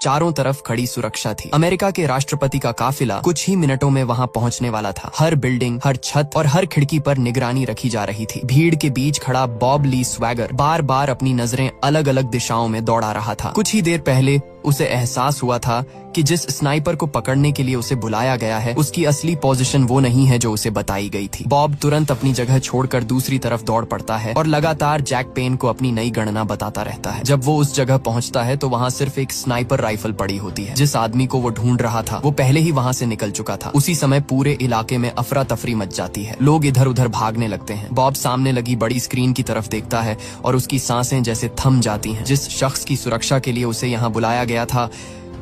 चारों तरफ खड़ी सुरक्षा थी। अमेरिका के राष्ट्रपति का काफिला कुछ ही मिनटों में वहां पहुंचने वाला था। हर बिल्डिंग, हर छत और हर खिड़की पर निगरानी रखी जा रही थी। भीड़ के बीच खड़ा बॉब ली स्वैगर बार बार अपनी नजरें अलग अलग दिशाओं में दौड़ा रहा था। कुछ ही देर पहले उसे एहसास हुआ था कि जिस स्नाइपर को पकड़ने के लिए उसे बुलाया गया है, उसकी असली पोजीशन वो नहीं है जो उसे बताई गई थी। बॉब तुरंत अपनी जगह छोड़कर दूसरी तरफ दौड़ पड़ता है और लगातार जैक पेन को अपनी नई गणना बताता रहता है। जब वो उस जगह पहुंचता है तो वहाँ सिर्फ एक स्नाइपर राइफल पड़ी होती है। जिस आदमी को वो ढूंढ रहा था वो पहले ही वहाँ से निकल चुका था। उसी समय पूरे इलाके में अफरा तफरी मच जाती है। लोग इधर उधर भागने लगते हैं। बॉब सामने लगी बड़ी स्क्रीन की तरफ देखता है और उसकी सांसें जैसे थम जाती हैं। जिस शख्स की सुरक्षा के लिए उसे यहाँ बुलाया गया था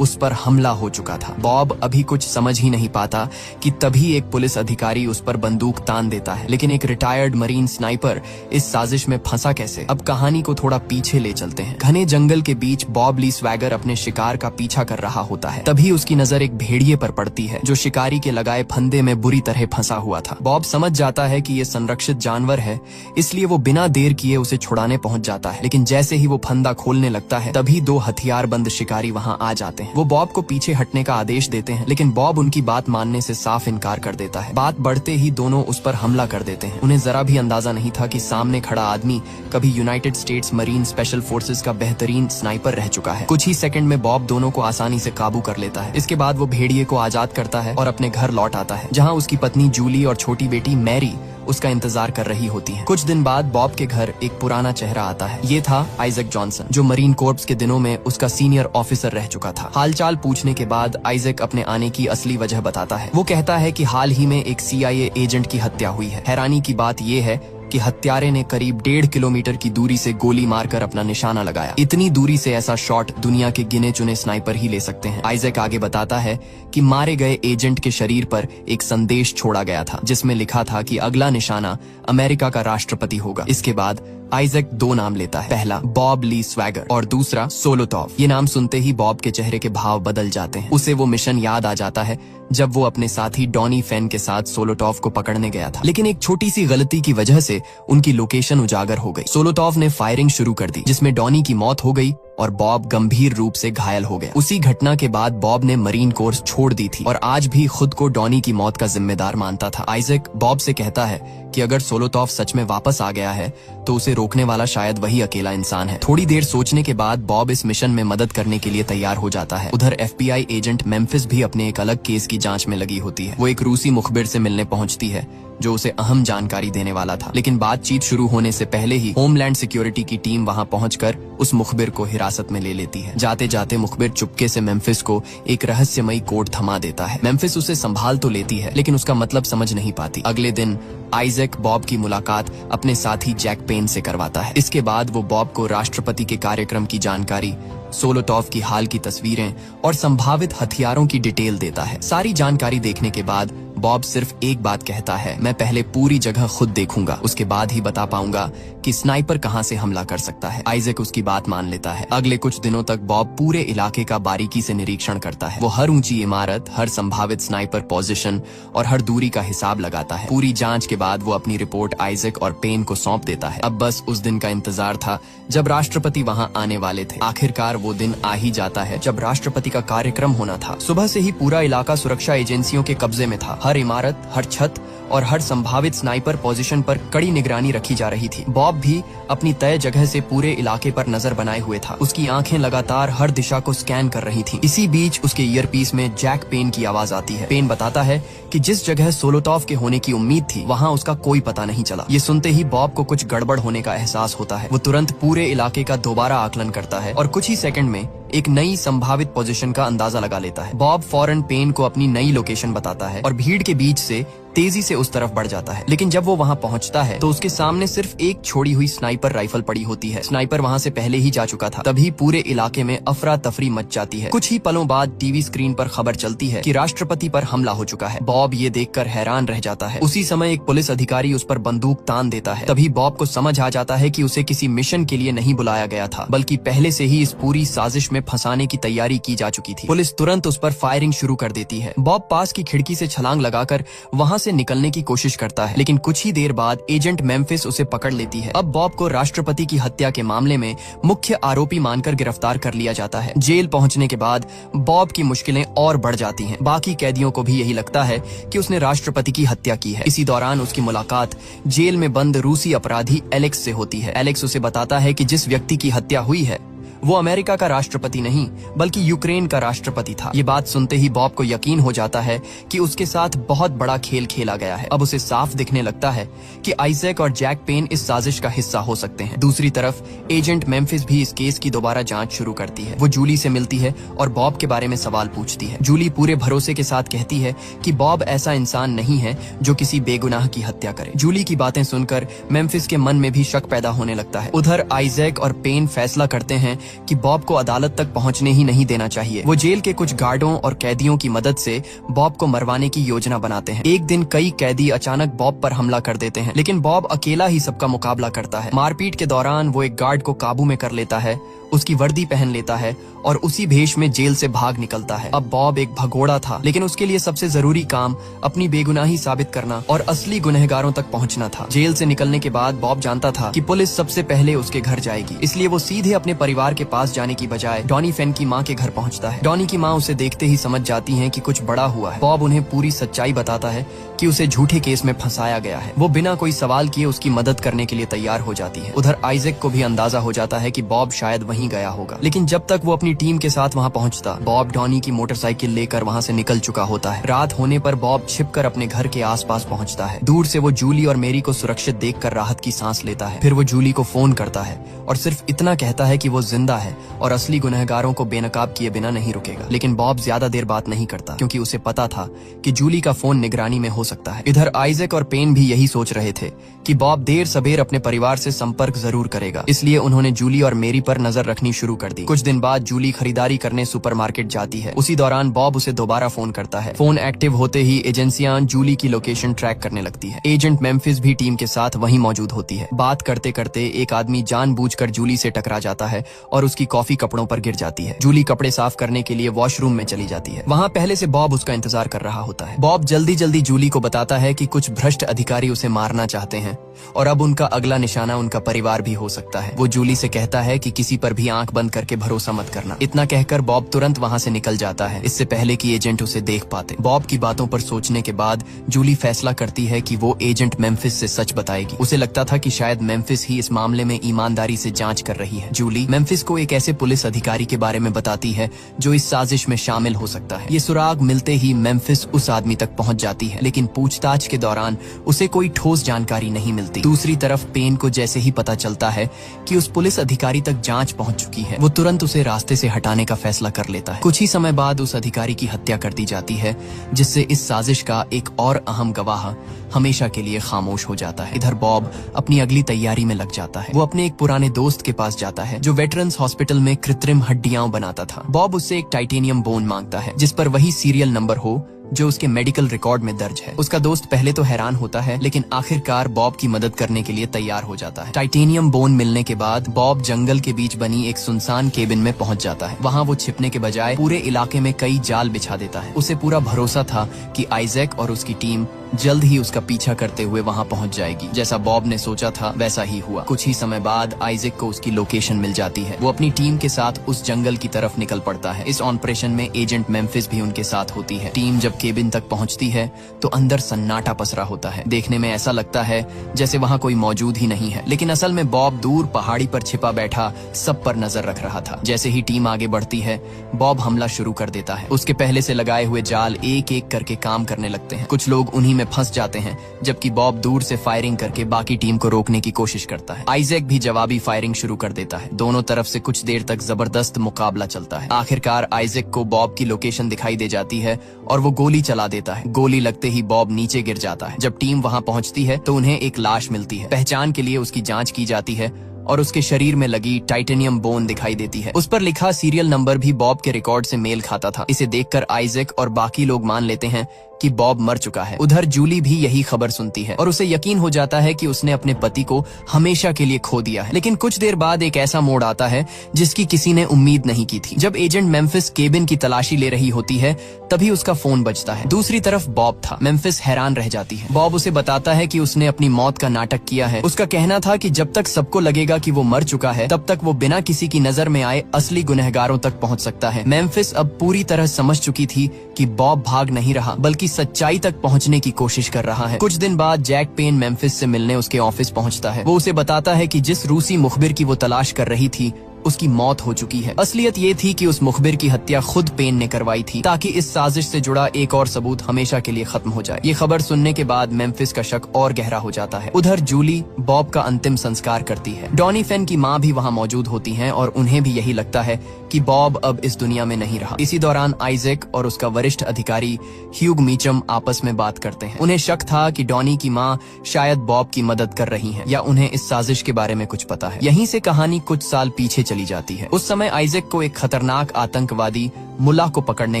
उस पर हमला हो चुका था। बॉब अभी कुछ समझ ही नहीं पाता कि तभी एक पुलिस अधिकारी उस पर बंदूक तान देता है। लेकिन एक रिटायर्ड मरीन स्नाइपर इस साजिश में फंसा कैसे? अब कहानी को थोड़ा पीछे ले चलते हैं। घने जंगल के बीच बॉब ली स्वैगर अपने शिकार का पीछा कर रहा होता है। तभी उसकी नजर एक भेड़िए पर पड़ती है जो शिकारी के लगाए फंदे में बुरी तरह फंसा हुआ था। बॉब समझ जाता है कि ये संरक्षित जानवर है, इसलिए वो बिना देर किए उसे छुड़ाने पहुंच जाता है। लेकिन जैसे ही वो फंदा खोलने लगता है तभी दो हथियारबंद शिकारी वहां आ जाते हैं। वो बॉब को पीछे हटने का आदेश देते हैं, लेकिन बॉब उनकी बात मानने से साफ इनकार कर देता है। बात बढ़ते ही दोनों उस पर हमला कर देते हैं। उन्हें जरा भी अंदाजा नहीं था कि सामने खड़ा आदमी कभी United states marine special forces का बेहतरीन स्नाइपर रह चुका है। कुछ ही सेकंड में बॉब दोनों को आसानी से काबू कर लेता है। इसके बाद वो भेड़िए को आजाद करता है और अपने घर लौट आता है, जहाँ उसकी पत्नी जूली और छोटी बेटी मैरी उसका इंतजार कर रही होती है। कुछ दिन बाद बॉब के घर एक पुराना चेहरा आता है। ये था आइजक जॉनसन, जो मरीन कोर्प्स के दिनों में उसका सीनियर ऑफिसर रह चुका था। हालचाल पूछने के बाद आइजक अपने आने की असली वजह बताता है। वो कहता है कि हाल ही में एक CIA एजेंट की हत्या हुई है। हैरानी की बात ये है कि हत्यारे ने करीब 1.5 किलोमीटर की दूरी से गोली मारकर अपना निशाना लगाया। इतनी दूरी से ऐसा शॉट दुनिया के गिने चुने स्नाइपर ही ले सकते हैं। आइजक आगे बताता है कि मारे गए एजेंट के शरीर पर एक संदेश छोड़ा गया था जिसमें लिखा था कि अगला निशाना अमेरिका का राष्ट्रपति होगा। इसके बाद आइजक दो नाम लेता है, पहला बॉब ली स्वैगर और दूसरा सोलोटॉव। ये नाम सुनते ही बॉब के चेहरे के भाव बदल जाते हैं। उसे वो मिशन याद आ जाता है जब वो अपने साथी डॉनी फेन के साथ सोलोटॉव को पकड़ने गया था। लेकिन एक छोटी सी गलती की वजह से उनकी लोकेशन उजागर हो गई। सोलोटॉव ने फायरिंग शुरू कर दी जिसमें डॉनी की मौत हो गई और बॉब गंभीर रूप से घायल हो गया। उसी घटना के बाद बॉब ने मरीन कोर्स छोड़ दी थी और आज भी खुद को डॉनी की मौत का जिम्मेदार मानता था। आइजक बॉब से कहता है कि अगर सोलोटॉव सच में वापस आ गया है तो उसे रोकने वाला शायद वही अकेला इंसान है। थोड़ी देर सोचने के बाद बॉब इस मिशन में मदद करने के लिए तैयार हो जाता है। उधर FBI एजेंट मेम्फिस भी अपने एक अलग केस की जांच में लगी होती है। वो एक रूसी मुखबिर से मिलने पहुंचती है जो उसे अहम जानकारी देने वाला था। लेकिन बातचीत शुरू होने से पहले ही होमलैंड सिक्योरिटी की टीम वहां पहुंचकर उस मुखबिर को हिरासत में ले लेती है। जाते जाते मुखबिर चुपके से मेम्फिस को एक रहस्यमयी कोड थमा देता है। मेम्फिस उसे संभाल तो लेती है लेकिन उसका मतलब समझ नहीं पाती। अगले दिन आइजक बॉब की मुलाकात अपने साथी जैक पेन से करवाता है। इसके बाद वो बॉब को राष्ट्रपति के कार्यक्रम की जानकारी, सोलोटॉव की हाल की तस्वीरें और संभावित हथियारों की डिटेल देता है। सारी जानकारी देखने के बाद बॉब सिर्फ एक बात कहता है, मैं पहले पूरी जगह खुद देखूंगा, उसके बाद ही बता पाऊंगा कि स्नाइपर कहां से हमला कर सकता है। आइजक उसकी बात मान लेता है। अगले कुछ दिनों तक बॉब पूरे इलाके का बारीकी से निरीक्षण करता है। वो हर ऊंची इमारत, हर संभावित स्नाइपर पोजीशन और हर दूरी का हिसाब लगाता है। पूरी जांच के बाद वो अपनी रिपोर्ट आइजक और पेन को सौंप देता है। अब बस उस दिन का इंतजार था जब राष्ट्रपति वहां आने वाले थे। आखिरकार वो दिन आ ही जाता है जब राष्ट्रपति का कार्यक्रम होना था। सुबह से ही पूरा इलाका सुरक्षा एजेंसियों के कब्जे में था। हर इमारत, हर छत और हर संभावित स्नाइपर पोजीशन पर कड़ी निगरानी रखी जा रही थी। बॉब भी अपनी तय जगह से पूरे इलाके पर नजर बनाए हुए था। उसकी आंखें लगातार हर दिशा को स्कैन कर रही थीं। इसी बीच उसके ईयरपीस में जैक पेन की आवाज आती है। पेन बताता है कि जिस जगह सोलोटॉव के होने की उम्मीद थी वहां उसका कोई पता नहीं चला। ये सुनते ही बॉब को कुछ गड़बड़ होने का एहसास होता है। वो तुरंत पूरे इलाके का दोबारा आकलन करता है और कुछ ही सेकंड में एक नई संभावित पोजीशन का अंदाजा लगा लेता है। बॉब फौरन पेन को अपनी नई लोकेशन बताता है और भीड़ के बीच से तेजी से उस तरफ बढ़ जाता है। लेकिन जब वो वहां पहुंचता है तो उसके सामने सिर्फ एक छोड़ी हुई स्नाइपर राइफल पड़ी होती है। स्नाइपर वहां से पहले ही जा चुका था। तभी पूरे इलाके में अफरा तफरी मच जाती है। कुछ ही पलों बाद टीवी स्क्रीन पर खबर चलती है कि राष्ट्रपति पर हमला हो चुका है। बॉब ये देखकर हैरान रह जाता है। उसी समय एक पुलिस अधिकारी उस पर बंदूक तान देता है। तभी बॉब को समझ आ जाता है कि उसे किसी मिशन के लिए नहीं बुलाया गया था, बल्कि पहले से ही इस पूरी साजिश में फंसाने की तैयारी की जा चुकी थी। पुलिस तुरंत उस पर फायरिंग शुरू कर देती है। बॉब पास की खिड़की से छलांग लगाकर वहां से निकलने की कोशिश करता है, लेकिन कुछ ही देर बाद एजेंट मेम्फिस उसे पकड़ लेती है। अब बॉब को राष्ट्रपति की हत्या के मामले में मुख्य आरोपी मानकर गिरफ्तार कर लिया जाता है। जेल पहुंचने के बाद बॉब की मुश्किलें और बढ़ जाती हैं। बाकी कैदियों को भी यही लगता है कि उसने राष्ट्रपति की हत्या की है। इसी दौरान उसकी मुलाकात जेल में बंद रूसी अपराधी एलेक्स से होती है। एलेक्स उसे बताता है कि जिस व्यक्ति की हत्या हुई है वो अमेरिका का राष्ट्रपति नहीं बल्कि यूक्रेन का राष्ट्रपति था। ये बात सुनते ही बॉब को यकीन हो जाता है कि उसके साथ बहुत बड़ा खेल खेला गया है। अब उसे साफ दिखने लगता है कि आइजैक और जैक पेन इस साजिश का हिस्सा हो सकते हैं। दूसरी तरफ एजेंट मेम्फिस भी इस केस की दोबारा जांच शुरू करती है। वो जूली से मिलती है और बॉब के बारे में सवाल पूछती है। जूली पूरे भरोसे के साथ कहती है कि बॉब ऐसा इंसान नहीं है जो किसी बेगुनाह की हत्या करे। जूली की बातें सुनकर मेम्फिस के मन में भी शक पैदा होने लगता है। उधर आइजैक और पेन फैसला करते हैं कि बॉब को अदालत तक पहुंचने ही नहीं देना चाहिए। वो जेल के कुछ गार्डों और कैदियों की मदद से बॉब को मरवाने की योजना बनाते हैं। एक दिन कई कैदी अचानक बॉब पर हमला कर देते हैं, लेकिन बॉब अकेला ही सबका मुकाबला करता है। मारपीट के दौरान वो एक गार्ड को काबू में कर लेता है, उसकी वर्दी पहन लेता है और उसी भेष में जेल से भाग निकलता है। अब बॉब एक भगोड़ा था, लेकिन उसके लिए सबसे जरूरी काम अपनी बेगुनाही साबित करना और असली गुनहगारों तक पहुंचना था। जेल से निकलने के बाद बॉब जानता था कि पुलिस सबसे पहले उसके घर जाएगी, इसलिए वो सीधे अपने परिवार के पास जाने की बजाय डॉनी फेन की माँ के घर पहुंचता है। डॉनी की माँ उसे देखते ही समझ जाती है कि कुछ बड़ा हुआ है। बॉब उन्हें पूरी सच्चाई बताता है कि उसे झूठे केस में फंसाया गया है। वो बिना कोई सवाल किए उसकी मदद करने के लिए तैयार हो जाती है। उधर आइजैक को भी अंदाजा हो जाता है कि बॉब शायद वहीं गया होगा, लेकिन जब तक वो अपनी टीम के साथ वहां पहुंचता, बॉब डॉनी की मोटरसाइकिल लेकर वहां से निकल चुका होता है। रात होने पर बॉब छिपकर अपने घर के आसपास पहुंचता है। दूर से वो जूली और मेरी को सुरक्षित देखकर राहत की सांस लेता है। फिर वो जूली को फोन करता है और सिर्फ इतना कहता है कि वो जिंदा है और असली गुनहगारों को बेनकाब किए बिना नहीं रुकेगा। लेकिन बॉब ज्यादा देर बात नहीं करता, क्योंकि उसे पता था कि जूली का फोन निगरानी में हो सकता है। इधर आइजैक और पेन भी यही सोच रहे थे कि बॉब देर सबेर अपने परिवार से संपर्क जरूर करेगा, इसलिए उन्होंने जूली और मेरी पर नजर रखनी शुरू कर दी। कुछ दिन बाद जूली खरीदारी करने सुपरमार्केट जाती है। उसी दौरान बॉब उसे दोबारा फोन करता है। फोन एक्टिव होते ही एजेंसियां जूली की लोकेशन ट्रैक करने लगती है। एजेंट मेम्फिस भी टीम के साथ वहीं मौजूद होती है। बात करते करते एक आदमी जानबूझकर जूली से टकरा जाता है और उसकी कॉफी कपड़ों पर गिर जाती है। जूली कपड़े साफ करने के लिए वॉशरूम में चली जाती है। वहाँ पहले से बॉब उसका इंतजार कर रहा होता है। बॉब जल्दी जल्दी जूली को बताता है कि कुछ भ्रष्ट अधिकारी उसे मारना चाहते हैं और अब उनका अगला निशाना उनका परिवार भी हो सकता है। वो जूली से कहता है कि किसी पर भी आंख बंद करके भरोसा मत करना। इतना कहकर बॉब तुरंत वहाँ से निकल जाता है, इससे पहले कि एजेंट उसे देख पाते। बॉब की बातों पर सोचने के बाद जूली फैसला करती है कि वो एजेंट मेम्फिस से सच बताएगी। उसे लगता था कि शायद मेम्फिस ही इस मामले में ईमानदारी से जांच कर रही है। जूली मेम्फिस को एक ऐसे पुलिस अधिकारी के बारे में बताती है जो इस साजिश में शामिल हो सकता है। ये सुराग मिलते ही मेम्फिस उस आदमी तक पहुंच जाती है, लेकिन पूछताछ के दौरान उसे कोई ठोस जानकारी नहीं मिलती। दूसरी तरफ पेन को जैसे ही पता चलता है कि उस पुलिस अधिकारी तक जांच पहुंच चुकी है, वो तुरंत उसे रास्ते से हटाने का फैसला कर लेता है। कुछ ही समय बाद उस अधिकारी की हत्या कर दी जाती है, जिससे इस साजिश का एक और अहम गवाह हमेशा के लिए खामोश हो जाता है। इधर बॉब अपनी अगली तैयारी में लग जाता है। वो अपने एक पुराने दोस्त के पास जाता है जो वेटरन्स हॉस्पिटल में कृत्रिम हड्डियां बनाता था। बॉब उससे एक टाइटेनियम बोन मांगता है जिस पर वही सीरियल नंबर हो जो उसके मेडिकल रिकॉर्ड में दर्ज है। उसका दोस्त पहले तो हैरान होता है, लेकिन आखिरकार बॉब की मदद करने के लिए तैयार हो जाता है। टाइटेनियम बोन मिलने के बाद बॉब जंगल के बीच बनी एक सुनसान केबिन में पहुंच जाता है। वहां वो छिपने के बजाय पूरे इलाके में कई जाल बिछा देता है। उसे पूरा भरोसा था कि आइजैक और उसकी टीम जल्द ही उसका पीछा करते हुए वहां पहुंच जाएगी। जैसा बॉब ने सोचा था वैसा ही हुआ। कुछ ही समय बाद आइजैक को उसकी लोकेशन मिल जाती है। वो अपनी टीम के साथ उस जंगल की तरफ निकल पड़ता है। इस ऑपरेशन में एजेंट मेम्फिस भी उनके साथ होती है। टीम जब केबिन तक पहुंचती है तो अंदर सन्नाटा पसरा होता है। देखने में ऐसा लगता है जैसे वहां कोई मौजूद ही नहीं है, लेकिन असल में बॉब दूर पहाड़ी पर छिपा बैठा सब पर नजर रख रहा था। जैसे ही टीम आगे बढ़ती है, बॉब हमला शुरू कर देता है। उसके पहले से लगाए हुए जाल एक एक करके काम करने लगते हैं। कुछ लोग उन्हीं में फंस जाते हैं, जबकि बॉब दूर से फायरिंग करके बाकी टीम को रोकने की कोशिश करता है। आइजैक भी जवाबी फायरिंग शुरू कर देता है। दोनों तरफ से कुछ देर तक जबरदस्त मुकाबला चलता है। आखिरकार आइजैक को बॉब की लोकेशन दिखाई दे जाती है और वो गोली चला देता है। गोली लगते ही बॉब नीचे गिर जाता है। जब टीम वहां पहुंचती है तो उन्हें एक लाश मिलती है। पहचान के लिए उसकी जांच की जाती है और उसके शरीर में लगी टाइटेनियम बोन दिखाई देती है। उस पर लिखा सीरियल नंबर भी बॉब के रिकॉर्ड से मेल खाता था। इसे देखकर आइजैक और बाकी लोग मान लेते हैं कि बॉब मर चुका है। उधर जूली भी यही खबर सुनती है और उसे यकीन हो जाता है कि उसने अपने पति को हमेशा के लिए खो दिया है। लेकिन कुछ देर बाद एक ऐसा मोड़ आता है जिसकी किसी ने उम्मीद नहीं की थी। जब एजेंट मेम्फिस केबिन की तलाशी ले रही होती है तभी उसका फोन बजता है। दूसरी तरफ बॉब था। मेम्फिस हैरान रह जाती है। बॉब उसे बताता है कि उसने अपनी मौत का नाटक किया है। उसका कहना था कि जब तक सबको लगेगा कि वो मर चुका है तब तक वो बिना किसी की नजर में आए असली गुनहगारों तक पहुंच सकता है। मेम्फिस अब पूरी तरह समझ चुकी थी कि बॉब भाग नहीं रहा बल्कि सच्चाई तक पहुंचने की कोशिश कर रहा है। कुछ दिन बाद जैक पेन मेम्फिस से मिलने उसके ऑफिस पहुंचता है। वो उसे बताता है कि जिस रूसी मुखबिर की वो तलाश कर रही थी उसकी मौत हो चुकी है। असलियत ये थी कि उस मुखबिर की हत्या खुद पेन ने करवाई थी ताकि इस साजिश से जुड़ा एक और सबूत हमेशा के लिए खत्म हो जाए। ये खबर सुनने के बाद मेम्फिस का शक और गहरा हो जाता है। उधर जूली बॉब का अंतिम संस्कार करती है। डॉनी फेन की माँ भी वहाँ मौजूद होती हैं और उन्हें भी यही लगता है कि बॉब अब इस दुनिया में नहीं रहा। इसी दौरान आइजैक और उसका वरिष्ठ अधिकारी ह्यूग मीचम आपस में बात करते हैं। उन्हें शक था कि डॉनी की माँ शायद बॉब की मदद कर रही हैं या उन्हें इस साजिश के बारे में कुछ पता है। यहीं से कहानी कुछ साल पीछे चली जाती है। उस समय आइजैक को एक खतरनाक आतंकवादी मुल्ला को पकड़ने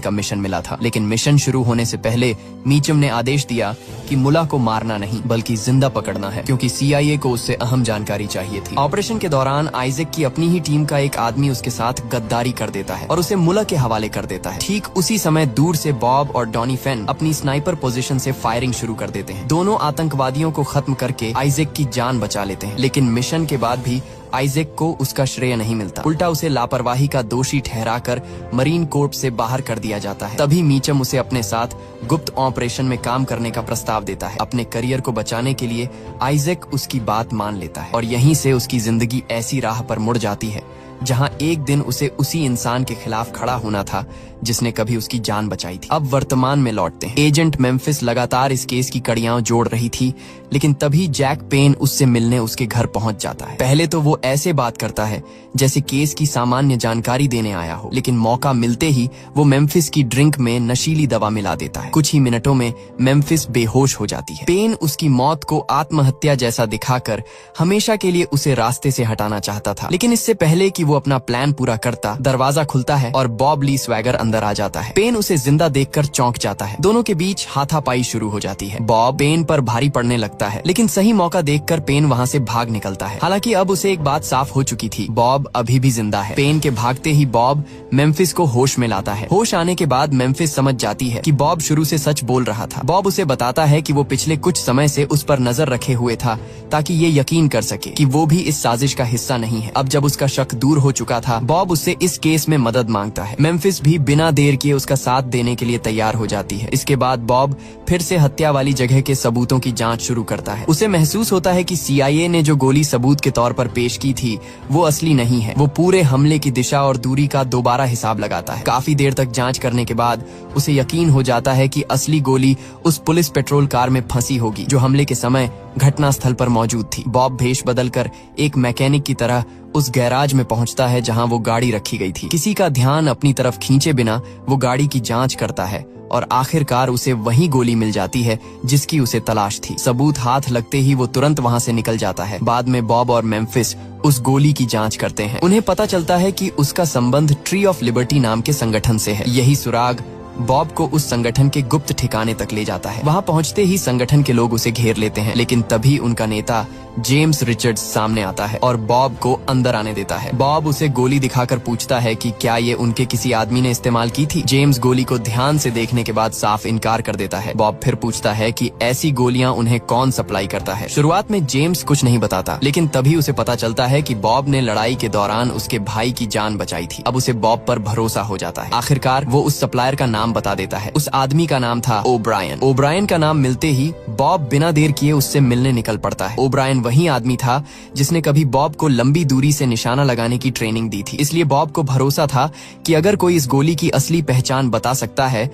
का मिशन मिला था, लेकिन मिशन शुरू होने से पहले मीचम ने आदेश दिया कि मुल्ला को मारना नहीं बल्कि जिंदा पकड़ना है, क्योंकि CIA को उससे अहम जानकारी चाहिए थी। ऑपरेशन के दौरान आइजैक की अपनी ही टीम का एक आदमी उसके साथ गद्दारी कर देता है और उसे मुल्ला के हवाले कर देता है। ठीक उसी समय दूर से बॉब और डॉनी फेन अपनी स्नाइपर पोजीशन से फायरिंग शुरू कर देते हैं। दोनों आतंकवादियों को खत्म करके आइजैक की जान बचा लेते हैं, लेकिन मिशन के बाद भी आइजैक को उसका श्रेय नहीं मिलता। उल्टा उसे लापरवाही का दोषी ठहराकर मरीन कोर्प से बाहर कर दिया जाता है। तभी मीचम उसे अपने साथ गुप्त ऑपरेशन में काम करने का प्रस्ताव देता है। अपने करियर को बचाने के लिए आइजैक उसकी बात मान लेता है और यहीं से उसकी जिंदगी ऐसी राह पर मुड़ जाती है जहां एक दिन उसे उसी इंसान के खिलाफ खड़ा होना था जिसने कभी उसकी जान बचाई थी। अब वर्तमान में लौटते हैं। एजेंट मेम्फिस लगातार इस केस की कड़ियां जोड़ रही थी, लेकिन तभी जैक पेन उससे मिलने उसके घर पहुंच जाता है। पहले तो वो ऐसे बात करता है जैसे केस की सामान्य जानकारी देने आया हो, लेकिन मौका मिलते ही वो मेम्फिस की ड्रिंक में नशीली दवा मिला देता है। कुछ ही मिनटों में मेम्फिस बेहोश हो जाती है। पेन उसकी मौत को आत्महत्या जैसा दिखाकर हमेशा के लिए उसे रास्ते से हटाना चाहता था, लेकिन इससे पहले कि वो अपना प्लान पूरा करता, दरवाजा खुलता है और बॉब ली स्वैगर अंदर आ जाता है। पेन उसे जिंदा देखकर चौंक जाता है। दोनों के बीच हाथापाई शुरू हो जाती है। बॉब पेन पर भारी पड़ने लगता है, लेकिन सही मौका देखकर पेन वहाँ से भाग निकलता है। हालांकि अब उसे एक बात साफ हो चुकी थी, बॉब अभी भी जिंदा है। पेन के भागते ही बॉब मेम्फिस को होश में लाता है। होश आने के बाद मेम्फिस समझ जाती है कि बॉब शुरू से सच बोल रहा था। बॉब उसे बताता है कि वो पिछले कुछ समय से उस पर नजर रखे हुए था ताकि ये यकीन कर सके कि वो भी इस साजिश का हिस्सा नहीं है। अब जब उसका शक दूर हो चुका था, बॉब उससे इस केस में मदद मांगता है। मेम्फिस भी बिना देर किए उसका साथ देने के लिए तैयार हो जाती है। इसके बाद बॉब फिर से हत्या वाली जगह के सबूतों की जांच शुरू करता है। उसे महसूस होता है कि CIA ने जो गोली सबूत के तौर पर पेश की थी वो असली नहीं है। वो पूरे हमले की दिशा और दूरी का दोबारा हिसाब लगाता है। काफी देर तक जांच करने के बाद उसे यकीन हो जाता है कि असली गोली उस पुलिस पेट्रोल कार में फंसी होगी जो हमले के समय घटना स्थल पर मौजूद थी। बॉब भेष बदलकर एक मैकेनिक की तरह उस गैराज में पहुंचता है जहां वो गाड़ी रखी गई थी। किसी का ध्यान अपनी तरफ खींचे बिना वो गाड़ी की जांच करता है और आखिरकार उसे वही गोली मिल जाती है जिसकी उसे तलाश थी। सबूत हाथ लगते ही वो तुरंत वहां से निकल जाता है। बाद में बॉब और मेम्फिस उस गोली की जांच करते हैं। उन्हें पता चलता है कि उसका संबंध ट्री ऑफ लिबर्टी नाम के संगठन से है। यही सुराग बॉब को उस संगठन के गुप्त ठिकाने तक ले जाता है। वहां पहुंचते ही संगठन के लोग उसे घेर लेते हैं, लेकिन तभी उनका नेता जेम्स रिचर्ड्स सामने आता है और बॉब को अंदर आने देता है। बॉब उसे गोली दिखाकर पूछता है कि क्या ये उनके किसी आदमी ने इस्तेमाल की थी। जेम्स गोली को ध्यान से देखने के बाद साफ इनकार कर देता है। बॉब फिर पूछता है कि ऐसी गोलियां उन्हें कौन सप्लाई करता है। शुरुआत में जेम्स कुछ नहीं बताता, लेकिन तभी उसे पता चलता है कि बॉब ने लड़ाई के दौरान उसके भाई की जान बचाई थी। अब उसे बॉब पर भरोसा हो जाता है। आखिरकार वो उस सप्लायर का नाम बता देता है। उस आदमी का नाम था ओब्रायन। ओब्रायन का नाम मिलते ही बॉब बिना देर किए उससे मिलने निकल पड़ता है। ओब्रायन वही आदमी था जिसने कभी बॉब को लंबी दूरी से निशाना लगाने की ट्रेनिंग दी थी। इसलिए बॉब को भरोसा था कि अगर कोई इस गोली की असली पहचान बता सकता है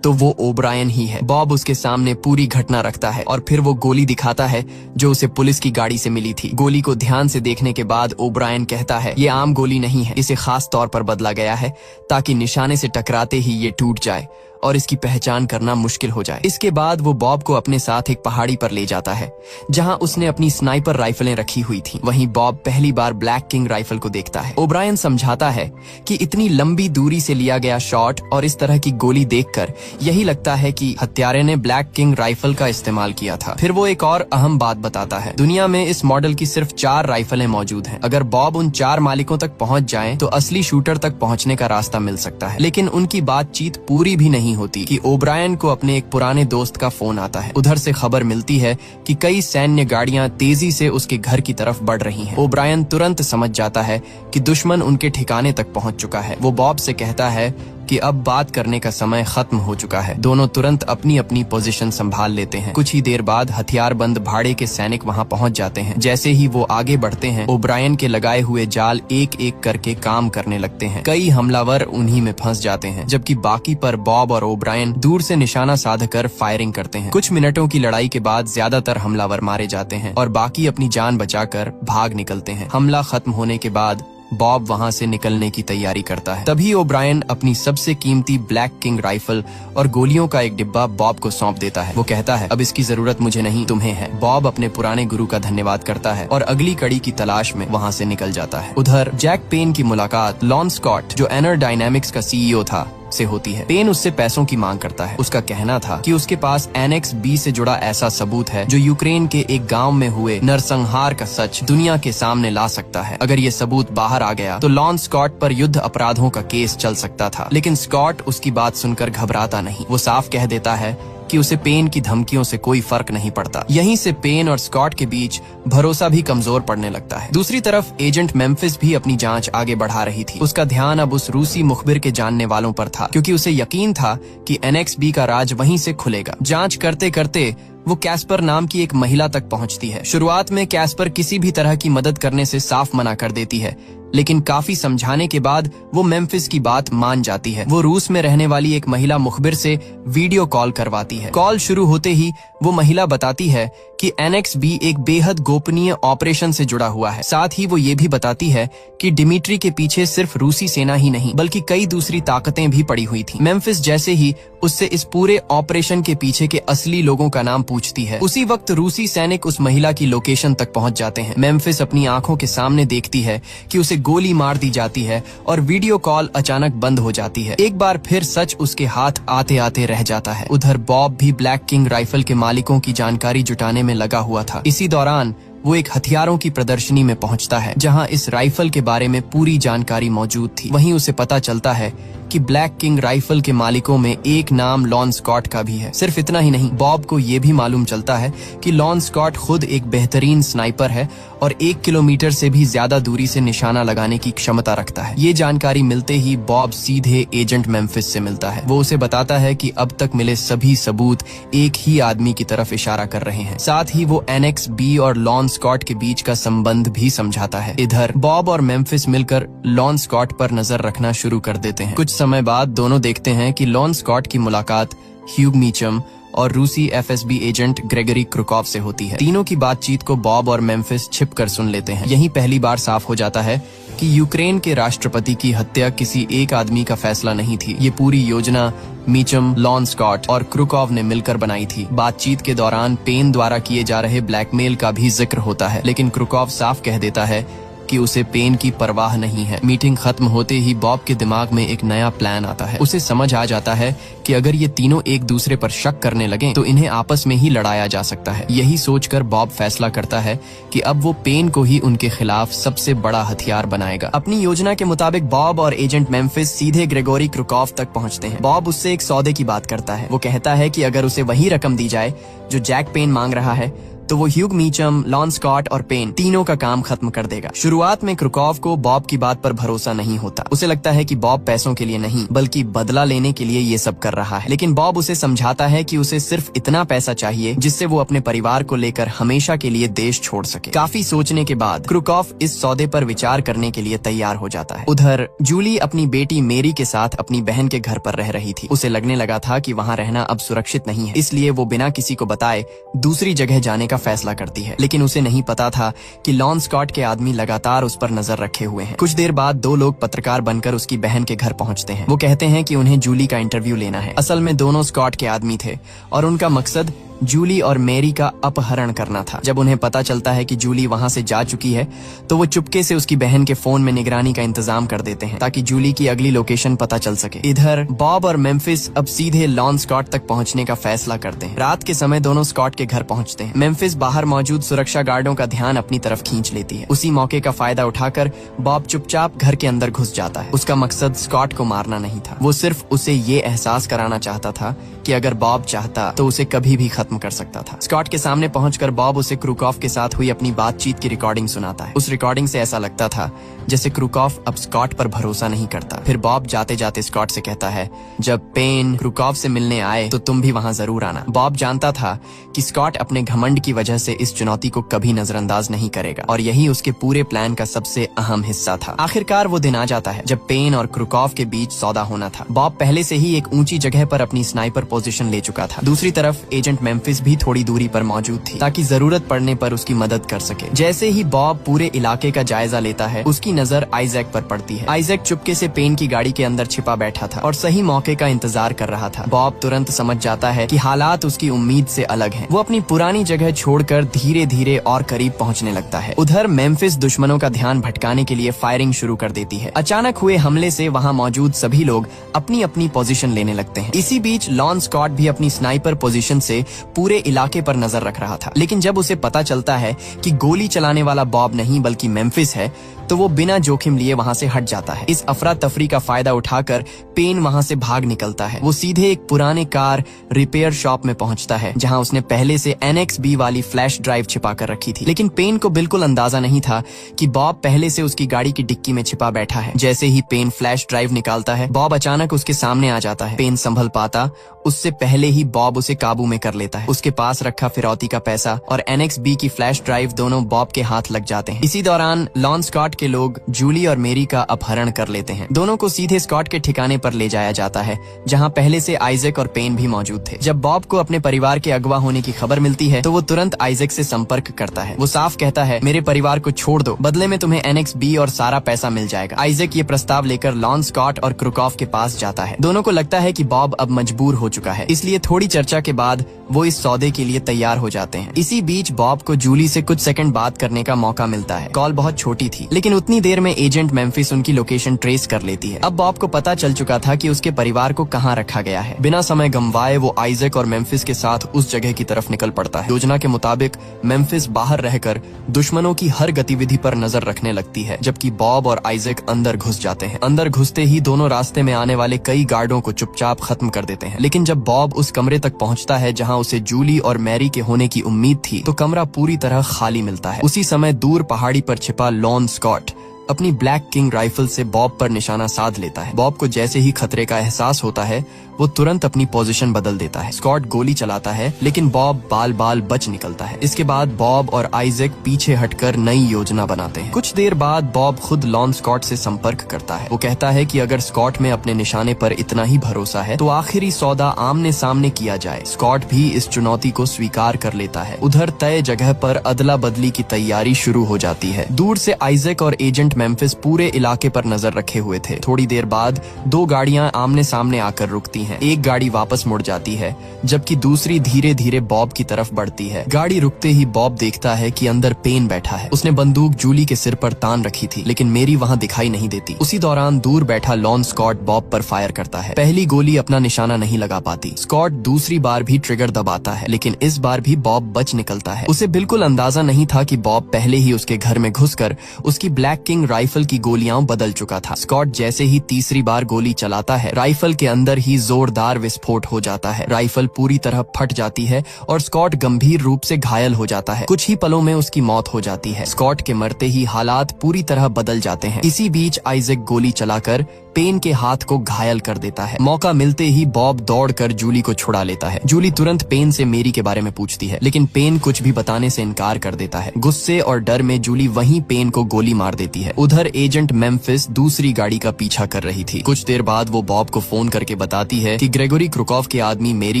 तो वो ओब्रायन ही है। बॉब उसके सामने पूरी घटना रखता है और फिर वो गोली दिखाता है जो उसे पुलिस की गाड़ी से मिली थी। गोली को ध्यान से देखने के बाद ओब्रायन कहता है ये आम गोली नहीं है, इसे खास तौर पर बदला गया है ताकि निशाने से टकराते ही ये टूट जाए और इसकी पहचान करना मुश्किल हो जाए। इसके बाद वो बॉब को अपने साथ एक पहाड़ी पर ले जाता है जहां उसने अपनी स्नाइपर राइफलें रखी हुई थी। वहीं बॉब पहली बार ब्लैक किंग राइफल को देखता है। ओब्रायन समझाता है कि इतनी लंबी दूरी से लिया गया शॉट और इस तरह की गोली देखकर यही लगता है कि हत्यारे ने ब्लैक किंग राइफल का इस्तेमाल किया था। फिर वो एक और अहम बात बताता है, दुनिया में इस मॉडल की सिर्फ 4 राइफलें मौजूद हैं। अगर बॉब उन 4 मालिकों तक पहुंच जाएं तो असली शूटर तक पहुंचने का रास्ता मिल सकता है। लेकिन उनकी बातचीत पूरी भी नहीं होती कि ओब्रायन को अपने एक पुराने दोस्त का फोन आता है। उधर से खबर मिलती है कि कई सैन्य गाड़ियां तेजी से उसके घर की तरफ बढ़ रही हैं। ओब्रायन तुरंत समझ जाता है कि दुश्मन उनके ठिकाने तक पहुंच चुका है। वो बॉब से कहता है कि अब बात करने का समय खत्म हो चुका है। दोनों तुरंत अपनी अपनी पोजीशन संभाल लेते हैं। कुछ ही देर बाद हथियारबंद भाड़े के सैनिक वहां पहुंच जाते हैं। जैसे ही वो आगे बढ़ते हैं, ओब्रायन के लगाए हुए जाल एक एक करके काम करने लगते हैं। कई हमलावर उन्हीं में फंस जाते हैं, जबकि बाकी पर बॉब और ओब्रायन दूर से निशाना साधकर फायरिंग करते हैं। कुछ मिनटों की लड़ाई के बाद ज्यादातर हमलावर मारे जाते हैं और बाकी अपनी जान बचाकर भाग निकलते हैं। हमला खत्म होने के बाद बॉब वहां से निकलने की तैयारी करता है। तभी ओब्रायन अपनी सबसे कीमती ब्लैक किंग राइफल और गोलियों का एक डिब्बा बॉब को सौंप देता है। वो कहता है, अब इसकी जरूरत मुझे नहीं, तुम्हें है। बॉब अपने पुराने गुरु का धन्यवाद करता है और अगली कड़ी की तलाश में वहां से निकल जाता है। उधर जैक पेन की मुलाकात लॉन स्कॉट, जो एनर डायनामिक्स का CEO था, से होती है। पेन उससे पैसों की मांग करता है। उसका कहना था कि उसके पास एनेक्स बी से जुड़ा ऐसा सबूत है जो यूक्रेन के एक गांव में हुए नरसंहार का सच दुनिया के सामने ला सकता है। अगर ये सबूत बाहर आ गया तो लॉन स्कॉट पर युद्ध अपराधों का केस चल सकता था। लेकिन स्कॉट उसकी बात सुनकर घबराता नहीं। वो साफ कह देता है कि उसे पेन की धमकियों से कोई फर्क नहीं पड़ता। यहीं से पेन और स्कॉट के बीच भरोसा भी कमजोर पड़ने लगता है। दूसरी तरफ एजेंट मेम्फिस भी अपनी जांच आगे बढ़ा रही थी। उसका ध्यान अब उस रूसी मुखबिर के जानने वालों पर था, क्योंकि उसे यकीन था कि NXB का राज वहीं से खुलेगा। जांच करते करते वो कैस्पर नाम की एक महिला तक पहुंचती है। शुरुआत में कैस्पर किसी भी तरह की मदद करने से साफ मना कर देती है, लेकिन काफी समझाने के बाद वो मेम्फिस की बात मान जाती है। वो रूस में रहने वाली एक महिला मुखबिर से वीडियो कॉल करवाती है। कॉल शुरू होते ही वो महिला बताती है कि NXB एक बेहद गोपनीय ऑपरेशन से जुड़ा हुआ है। साथ ही वो ये भी बताती है कि डिमिट्री के पीछे सिर्फ रूसी सेना ही नहीं बल्कि कई दूसरी ताकतें भी पड़ी हुई थी। मेम्फिस जैसे ही उससे इस पूरे ऑपरेशन के पीछे के असली लोगों का नाम पूछती है, उसी वक्त रूसी सैनिक उस महिला की लोकेशन तक पहुंच जाते हैं। मेम्फिस अपनी आंखों के सामने देखती है कि उसे गोली मार दी जाती है और वीडियो कॉल अचानक बंद हो जाती है। एक बार फिर सच उसके हाथ आते आते रह जाता है। उधर बॉब भी ब्लैक किंग राइफल के मालिकों की जानकारी जुटाने में लगा हुआ था। इसी दौरान वो एक हथियारों की प्रदर्शनी में पहुंचता है जहां इस राइफल के बारे में पूरी जानकारी मौजूद थी। वहीं उसे पता चलता है कि ब्लैक किंग राइफल के मालिकों में एक नाम लॉन स्कॉट का भी है। सिर्फ इतना ही नहीं, बॉब को ये भी मालूम चलता है कि लॉन स्कॉट खुद एक बेहतरीन स्नाइपर है और 1 किलोमीटर से भी ज्यादा दूरी से निशाना लगाने की क्षमता रखता है। ये जानकारी मिलते ही बॉब सीधे एजेंट मेम्फिस से मिलता है। वो उसे बताता है कि अब तक मिले सभी सबूत एक ही आदमी की तरफ इशारा कर रहे हैं। साथ ही वो NXB और लॉन स्कॉट के बीच का संबंध भी समझाता है। इधर बॉब और मेम्फिस मिलकर लॉन स्कॉट पर नजर रखना शुरू कर देते हैं। कुछ समय बाद दोनों देखते हैं कि लॉन स्कॉट की मुलाकात ह्यूग मीचम और रूसी FSB एजेंट ग्रेगरी क्रुकॉव से होती है। तीनों की बातचीत को बॉब और मेम्फिस छिपकर सुन लेते हैं। यहीं पहली बार साफ हो जाता है कि यूक्रेन के राष्ट्रपति की हत्या किसी एक आदमी का फैसला नहीं थी। ये पूरी योजना मीचम, लॉन स्कॉट और क्रुकॉव ने मिलकर बनाई थी। बातचीत के दौरान पेन द्वारा किए जा रहे ब्लैकमेल का भी जिक्र होता है, लेकिन क्रुकॉव साफ कह देता है कि उसे पेन की परवाह नहीं है। मीटिंग खत्म होते ही बॉब के दिमाग में एक नया प्लान आता है। उसे समझ आ जाता है कि अगर ये तीनों एक दूसरे पर शक करने लगे तो इन्हें आपस में ही लड़ाया जा सकता है। यही सोचकर बॉब फैसला करता है कि अब वो पेन को ही उनके खिलाफ सबसे बड़ा हथियार बनाएगा। अपनी योजना के मुताबिक बॉब और एजेंट मेम्फिस सीधे ग्रेगोरी क्रुकॉव तक पहुंचते हैं। बॉब उससे एक सौदे की बात करता है। वो कहता है कि अगर उसे वही रकम दी जाए जो जैक पेन मांग रहा है तो वो ह्यूग मीचम, लॉन स्कॉट और पेन तीनों का काम खत्म कर देगा। शुरुआत में क्रुकॉव को बॉब की बात पर भरोसा नहीं होता। उसे लगता है कि बॉब पैसों के लिए नहीं बल्कि बदला लेने के लिए ये सब कर रहा है। लेकिन बॉब उसे समझाता है कि उसे सिर्फ इतना पैसा चाहिए जिससे वो अपने परिवार को लेकर हमेशा के लिए देश छोड़ सके। काफी सोचने के बाद क्रुकॉव इस सौदे पर विचार करने के लिए तैयार हो जाता है। उधर जूली अपनी बेटी मेरी के साथ अपनी बहन के घर पर रह रही थी। उसे लगने लगा था कि वहाँ रहना अब सुरक्षित नहीं है, इसलिए वो बिना किसी को बताए दूसरी जगह जाने का फैसला करती है, लेकिन उसे नहीं पता था कि लॉन स्कॉट के आदमी लगातार उस पर नजर रखे हुए हैं। कुछ देर बाद दो लोग पत्रकार बनकर उसकी बहन के घर पहुंचते हैं। वो कहते हैं कि उन्हें जूली का इंटरव्यू लेना है। असल में दोनों स्कॉट के आदमी थे और उनका मकसद जूली और मैरी का अपहरण करना था। जब उन्हें पता चलता है कि जूली वहां से जा चुकी है तो वो चुपके से उसकी बहन के फोन में निगरानी का इंतजाम कर देते हैं ताकि जूली की अगली लोकेशन पता चल सके। इधर बॉब और मेम्फिस अब सीधे लॉन स्कॉट तक पहुंचने का फैसला करते हैं। रात के समय दोनों स्कॉट के घर पहुंचते हैं। मेम्फिस बाहर मौजूद सुरक्षा गार्डों का ध्यान अपनी तरफ खींच लेती है। उसी मौके का फायदा उठाकर बॉब चुपचाप घर के अंदर घुस जाता है। उसका मकसद स्कॉट को मारना नहीं था, वो सिर्फ उसे ये एहसास कराना चाहता था कि अगर बॉब चाहता तो उसे कभी भी खत्म कर सकता था। स्कॉट के सामने पहुंचकर बॉब उसे क्रूकॉफ के साथ हुई अपनी बातचीत की रिकॉर्डिंग सुनाता है। उस रिकॉर्डिंग से ऐसा लगता था जैसे क्रूकॉफ अब स्कॉट पर भरोसा नहीं करता। फिर बॉब जाते जाते स्कॉट से कहता है, जब पेन क्रूकॉफ से मिलने आए तो तुम भी वहां जरूर आना। बॉब जानता था कि स्कॉट अपने घमंड की वजह से इस चुनौती को कभी नजरअंदाज नहीं करेगा और यही उसके पूरे प्लान का सबसे अहम हिस्सा था। आखिरकार वो दिन आ जाता है जब पेन और क्रूकॉफ के बीच सौदा होना था। बॉब पहले से ही एक ऊंची जगह पर अपनी स्नाइपर पोजीशन ले चुका था। दूसरी तरफ एजेंट मेम्फिस भी थोड़ी दूरी पर मौजूद थी ताकि जरूरत पड़ने पर उसकी मदद कर सके। जैसे ही बॉब पूरे इलाके का जायजा लेता है उसकी नजर आइजैक पर पड़ती है। आइजैक चुपके से पेन की गाड़ी के अंदर छिपा बैठा था और सही मौके का इंतजार कर रहा था। बॉब तुरंत समझ जाता है कि हालात उसकी उम्मीद से अलग हैं। वो अपनी पुरानी जगह छोड़कर धीरे धीरे और करीब पहुंचने लगता है। उधर मेम्फिस दुश्मनों का ध्यान भटकाने के लिए फायरिंग शुरू कर देती है। अचानक हुए हमले से वहां मौजूद सभी लोग अपनी अपनी पोजीशन लेने लगते हैं। इसी बीच लॉन स्कॉट भी अपनी स्नाइपर पोजीशन से पूरे इलाके पर नजर रख रहा था, लेकिन जब उसे पता चलता है कि गोली चलाने वाला बॉब नहीं बल्कि मेम्फिस है तो वो बिना जोखिम लिए वहां से हट जाता है। इस अफरा तफरी का फायदा उठाकर पेन वहां से भाग निकलता है। वो सीधे एक पुराने कार रिपेयर शॉप में पहुंचता है जहां उसने पहले से NXB वाली फ्लैश ड्राइव छिपा कर रखी थी, लेकिन पेन को बिल्कुल अंदाजा नहीं था कि बॉब पहले से उसकी गाड़ी की डिक्की में छिपा बैठा है। जैसे ही पेन फ्लैश ड्राइव निकालता है बॉब अचानक उसके सामने आ जाता है। पेन संभल पाता उससे पहले ही बॉब उसे काबू में कर लेता है। उसके पास रखा फिरौती का पैसा और NXB की फ्लैश ड्राइव दोनों बॉब के हाथ लग जाते हैं। इसी दौरान लॉन स्कॉट के लोग जूली और मैरी का अपहरण कर लेते हैं। दोनों को सीधे स्कॉट के ठिकाने पर ले जाया जाता है जहां पहले से आइजैक और पेन भी मौजूद थे। जब बॉब को अपने परिवार के अगवा होने की खबर मिलती है तो वो तुरंत आइजैक से संपर्क करता है। वो साफ कहता है, मेरे परिवार को छोड़ दो, बदले में तुम्हें NXB और सारा पैसा मिल जाएगा। आइजैक ये प्रस्ताव लेकर लॉन स्कॉट और क्रूकॉफ के पास जाता है। दोनों को लगता है कि बॉब अब मजबूर हो चुका है, इसलिए थोड़ी चर्चा के बाद वो इस सौदे के लिए तैयार हो जाते हैं। इसी बीच बॉब को जूली से कुछ सेकंड बात करने का मौका मिलता है। कॉल बहुत छोटी थी, लेकिन उतनी देर में एजेंट मेम्फिस उनकी लोकेशन ट्रेस कर लेती है। अब बॉब को पता चल चुका था कि उसके परिवार को कहाँ रखा गया है। बिना समय गंवाए वो आइजैक और मेम्फिस के साथ उस जगह की तरफ निकल पड़ता है। योजना के मुताबिक मेम्फिस बाहर रहकर दुश्मनों की हर गतिविधि पर नजर रखने लगती है, जबकि बॉब और आइजैक अंदर घुस जाते हैं। अंदर घुसते ही दोनों रास्ते में आने वाले कई गार्डों को चुपचाप खत्म कर देते हैं। लेकिन जब बॉब उस कमरे तक पहुंचता है जहां उसे जूली और मैरी के होने की उम्मीद थी तो कमरा पूरी तरह खाली मिलता है। उसी समय दूर पहाड़ी पर छिपा लॉन स्कॉट अपनी ब्लैक किंग राइफल से बॉब पर निशाना साध लेता है। बॉब को जैसे ही खतरे का एहसास होता है वो तुरंत अपनी पोजीशन बदल देता है। स्कॉट गोली चलाता है लेकिन बॉब बाल बाल बच निकलता है। इसके बाद बॉब और आइजैक पीछे हटकर नई योजना बनाते हैं। कुछ देर बाद बॉब खुद लॉन स्कॉट से संपर्क करता है। वो कहता है कि अगर स्कॉट में अपने निशाने पर इतना ही भरोसा है तो आखिरी सौदा आमने सामने किया जाए। स्कॉट भी इस चुनौती को स्वीकार कर लेता है। उधर तय जगह पर अदला बदली की तैयारी शुरू हो जाती है। दूर से आइजैक और एजेंट मेम्फिस पूरे इलाके पर नजर रखे हुए थे। थोड़ी देर बाद दो गाड़ियां आमने सामने आकर रुकती हैं। एक गाड़ी वापस मुड़ जाती है जबकि दूसरी धीरे धीरे बॉब की तरफ बढ़ती है। गाड़ी रुकते ही बॉब देखता है कि अंदर पेन बैठा है। उसने बंदूक जूली के सिर पर तान रखी थी, लेकिन मैरी वहां दिखाई नहीं देती। उसी दौरान दूर बैठा लॉन स्कॉट बॉब पर फायर करता है। पहली गोली अपना निशाना नहीं लगा पाती। स्कॉट दूसरी बार भी ट्रिगर दबाता है, लेकिन इस बार भी बॉब बच निकलता है। उसे बिल्कुल अंदाजा नहीं था कि बॉब पहले ही उसके घर में घुसकर उसकी ब्लैक किंग राइफल की गोलियां बदल चुका था। स्कॉट जैसे ही तीसरी बार गोली चलाता है राइफल के अंदर ही जोरदार विस्फोट हो जाता है। राइफल पूरी तरह फट जाती है और स्कॉट गंभीर रूप से घायल हो जाता है। कुछ ही पलों में उसकी मौत हो जाती है। स्कॉट के मरते ही हालात पूरी तरह बदल जाते हैं। इसी बीच आइजैक गोली चलाकर पेन के हाथ को घायल कर देता है। मौका मिलते ही बॉब दौड़कर जूली को छुड़ा लेता है। जूली तुरंत पेन से मेरी के बारे में पूछती है, लेकिन पेन कुछ भी बताने से इनकार कर देता है। गुस्से और डर में जूली वहीं पेन को गोली मार देती है। उधर एजेंट मेम्फिस दूसरी गाड़ी का पीछा कर रही थी। कुछ देर बाद वो बॉब को फोन करके बताती है कि ग्रेगोरी क्रुकोव के आदमी मेरी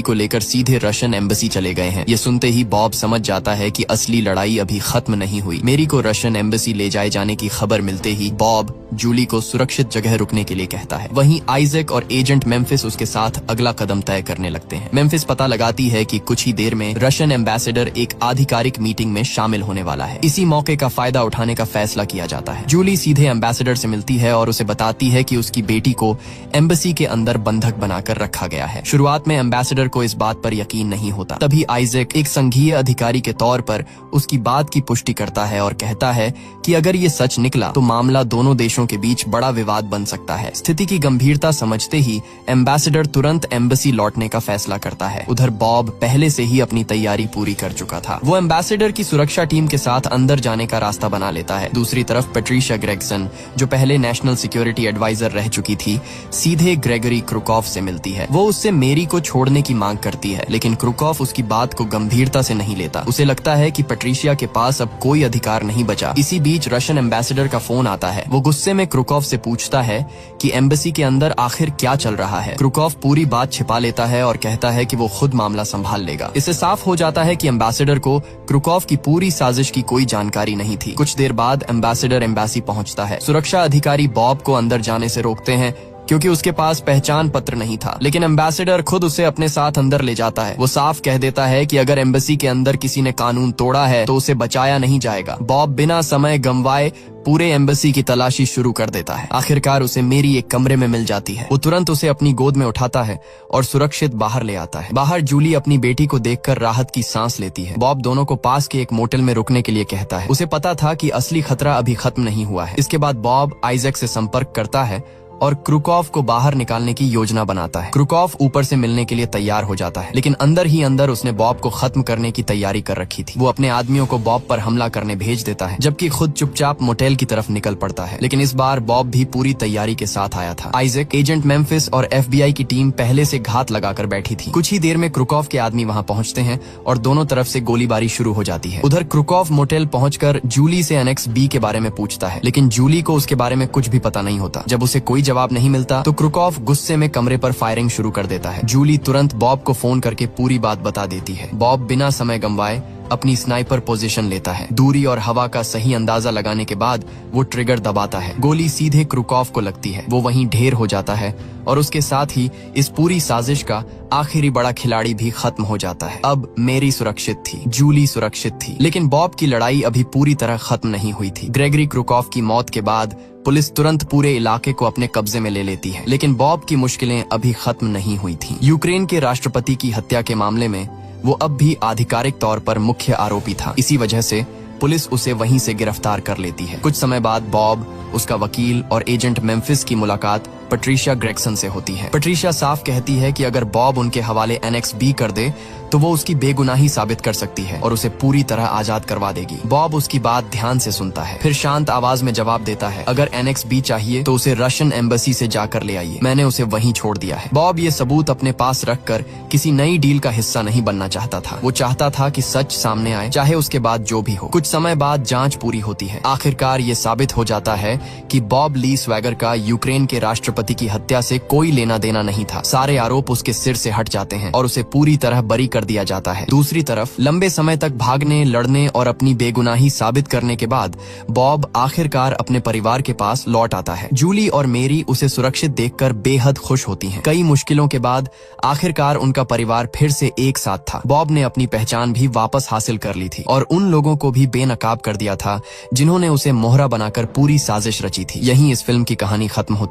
को लेकर सीधे रशियन एम्बेसी चले गए हैं। ये सुनते ही बॉब समझ जाता है कि असली लड़ाई अभी खत्म नहीं हुई। मेरी को रशियन एम्बेसी ले जाए जाने की खबर मिलते ही बॉब जूली को सुरक्षित जगह रुकने के लिए कहता है। वहीं आइजैक और एजेंट मेम्फिस उसके साथ अगला कदम तय करने लगते हैं। मेम्फिस पता लगाती है कि कुछ ही देर में रशियन एम्बेसडर एक आधिकारिक मीटिंग में शामिल होने वाला है। इसी मौके का फायदा उठाने का फैसला किया जाता है। जूली सीधे एम्बेसडर से मिलती है और उसे बताती है कि उसकी बेटी को एम्बेसी के अंदर बंधक बनाकर रखा गया है। शुरुआत में एम्बेसडर को इस बात पर यकीन नहीं होता। तभी आइजैक एक संघीय अधिकारी के तौर पर उसकी बात की पुष्टि करता है और कहता है कि अगर ये सच निकला तो मामला दोनों देशों के बीच बड़ा विवाद बन सकता है। स्थिति की गंभीरता समझते ही एम्बेसडर तुरंत एम्बेसी लौटने का फैसला करता है। उधर बॉब पहले से ही अपनी तैयारी पूरी कर चुका था। वो एम्बेसडर की सुरक्षा टीम के साथ अंदर जाने का रास्ता बना लेता है। दूसरी तरफ पैट्रिशिया ग्रेगसन, जो पहले नेशनल सिक्योरिटी एडवाइजर रह चुकी थी, सीधे ग्रेगोरी क्रुकोव से मिलती है। वो उससे मेरी को छोड़ने की मांग करती है, लेकिन क्रुकोव उसकी बात को गंभीरता से नहीं लेता। उसे लगता है कि पैट्रिशिया के पास अब कोई अधिकार नहीं बचा। इसी बीच रशियन एम्बेसडर का फोन आता है। वो गुस्से में क्रुकोव से पूछता है कि एम्बेसी के अंदर आखिर क्या चल रहा है। क्रुकोव पूरी बात छिपा लेता है और कहता है कि वो खुद मामला संभाल लेगा। इससे साफ हो जाता है कि एम्बेसडर को क्रुकोव की पूरी साजिश की कोई जानकारी नहीं थी। कुछ देर बाद एम्बेसडर एम्बेसी पहुंचता है। सुरक्षा अधिकारी बॉब को अंदर जाने से रोकते हैं क्योंकि उसके पास पहचान पत्र नहीं था, लेकिन एम्बेसडर खुद उसे अपने साथ अंदर ले जाता है। वो साफ कह देता है कि अगर एम्बेसी के अंदर किसी ने कानून तोड़ा है तो उसे बचाया नहीं जाएगा। बॉब बिना समय गंवाए पूरे एम्बेसी की तलाशी शुरू कर देता है। आखिरकार उसे मेरी एक कमरे में मिल जाती है। वो तुरंत उसे अपनी गोद में उठाता है और सुरक्षित बाहर ले आता है। बाहर जूली अपनी बेटी को देखकर राहत की सांस लेती है। बॉब दोनों को पास के एक मोटेल में रुकने के लिए कहता है। उसे पता था कि असली खतरा अभी खत्म नहीं हुआ है। इसके बाद बॉब आइजैक से संपर्क करता है और क्रुकोव को बाहर निकालने की योजना बनाता है। क्रुकोव ऊपर से मिलने के लिए तैयार हो जाता है, लेकिन अंदर ही अंदर उसने बॉब को खत्म करने की तैयारी कर रखी थी। वो अपने आदमियों को बॉब पर हमला करने भेज देता है, जबकि खुद चुपचाप मोटेल की तरफ निकल पड़ता है। लेकिन इस बार बॉब भी पूरी तैयारी के साथ आया था। आइजैक, एजेंट मेम्फिस और FBI की टीम पहले से घात लगाकर बैठी थी। कुछ ही देर में क्रुकोव के आदमी वहाँ पहुँचते हैं और दोनों तरफ से गोलीबारी शुरू हो जाती है। उधर क्रुकोव मोटेल पहुंचकर जूली से एनेक्स B के बारे में पूछता है, लेकिन जूली को उसके बारे में कुछ भी पता नहीं होता। जब उसे कोई जवाब नहीं मिलता तो क्रुकोव गुस्से में कमरे पर फायरिंग शुरू कर देता है। जूली तुरंत बॉब को फोन करके पूरी बात बता देती है। बॉब बिना समय गंवाए अपनी स्नाइपर पोजीशन लेता है। दूरी और हवा का सही अंदाजा लगाने के बाद वो ट्रिगर दबाता है। गोली सीधे क्रुकोव को लगती है। वो वहीं ढेर हो जाता है और उसके साथ ही इस पूरी साजिश का आखिरी बड़ा खिलाड़ी भी खत्म हो जाता है। अब मेरी सुरक्षित थी, जूली सुरक्षित थी, लेकिन बॉब की लड़ाई अभी पूरी तरह खत्म नहीं हुई थी। ग्रेगरी क्रुकोव की मौत के बाद पुलिस तुरंत पूरे इलाके को अपने कब्जे में ले लेती है, लेकिन बॉब की मुश्किलें अभी खत्म नहीं हुई थी। यूक्रेन के राष्ट्रपति की हत्या के मामले में वो अब भी आधिकारिक तौर पर मुख्य आरोपी था। इसी वजह से पुलिस उसे वहीं से गिरफ्तार कर लेती है। कुछ समय बाद बॉब, उसका वकील और एजेंट मेम्फिस की मुलाकात पैट्रिशिया ग्रेगसन से होती है। पैट्रिशिया साफ कहती है कि अगर बॉब उनके हवाले एनेक्स B कर दे तो वो उसकी बेगुनाही साबित कर सकती है और उसे पूरी तरह आजाद करवा देगी। बॉब उसकी बात ध्यान से सुनता है, फिर शांत आवाज में जवाब देता है, अगर एनेक्स B चाहिए तो उसे रशियन एम्बेसी से जाकर ले आइए, मैंने उसे वहीं छोड़ दिया है। बॉब ये सबूत अपने पास रखकर किसी नई डील का हिस्सा नहीं बनना चाहता था। वो चाहता था कि सच सामने आए, चाहे उसके बाद जो भी हो। कुछ समय बाद जांच पूरी होती है। आखिरकार ये साबित हो जाता है कि बॉब ली स्वैगर का यूक्रेन के राष्ट्रपति की हत्या से कोई लेना देना नहीं था। सारे आरोप उसके सिर से हट जाते हैं और उसे पूरी तरह बरी कर दिया जाता है। दूसरी तरफ लंबे समय तक भागने, लड़ने और अपनी बेगुनाही साबित करने के बाद बॉब आखिरकार अपने परिवार के पास लौट आता है। जूली और मेरी उसे सुरक्षित देखकर बेहद खुश होती हैं। कई मुश्किलों के बाद आखिरकार उनका परिवार फिर से एक साथ था। बॉब ने अपनी पहचान भी वापस हासिल कर ली थी और उन लोगों को भी बेनकाब कर दिया था जिन्होंने उसे मोहरा बनाकर पूरी साजिश रची थी। यहीं इस फिल्म की कहानी खत्म होती